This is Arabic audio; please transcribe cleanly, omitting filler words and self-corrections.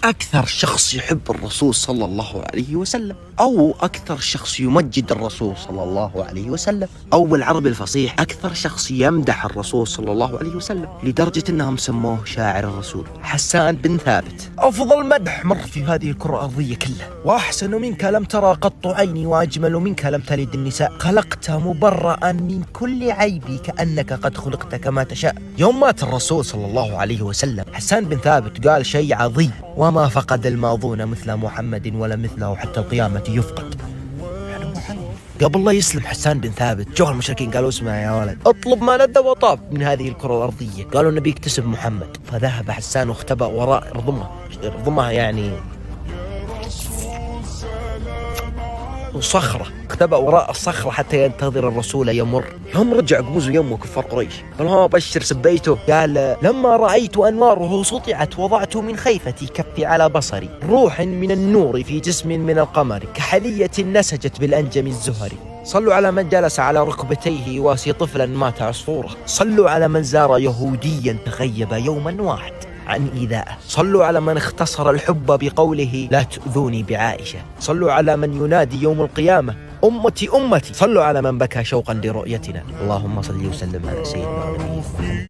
أكثر شخص يحب الرسول صلى الله عليه وسلم، أو أكثر شخص يمجد الرسول صلى الله عليه وسلم، أو بالعربي الفصيح أكثر شخص يمدح الرسول صلى الله عليه وسلم، لدرجة أنهم سموه شاعر الرسول حسان بن ثابت. أفضل مدح مر في هذه الكرة الأرضية كلها. وأحسن منك لم ترى قط عيني، وأجمل منك لم تلد النساء، خلقت مبرأ من كل عيب كأنك قد خلقت كما تشاء. يوم مات الرسول صلى الله عليه وسلم حسان بن ثابت قال شيء عظيم: وما فقد الماضون مثل محمد ولا مثله حتى القيامة يفقد. قبل الله يسلم حسان بن ثابت جو المشركين قالوا: اسمع يا ولد، اطلب ما لذ وطاب من هذه الكرة الأرضية. قالوا النبي اكتسب محمد، فذهب حسان واختبأ وراء رضمه يعني وصخرة، اختبأ وراء الصخرة حتى ينتظر الرسول يمر. هم رجع قموز يمه كفار قريش، قال: ها بشر سبيته. قال: لما رأيت أنواره سطعت وضعت من خيفتي كفي على بصري، روح من النور في جسم من القمر، كحلية نسجت بالأنجم الزهري. صلوا على من جلس على ركبتيه يواسي طفلا مات عصفوره، صلوا على من زار يهوديا تغيب يوما واحد عن إيذائه، صلوا على من اختصر الحب بقوله: لا تؤذوني بعائشة، صلوا على من ينادي يوم القيامة: أمتي أمتي، صلوا على من بكى شوقا لرؤيتنا. اللهم صل وسلم على سيدنا ونبينا محمد.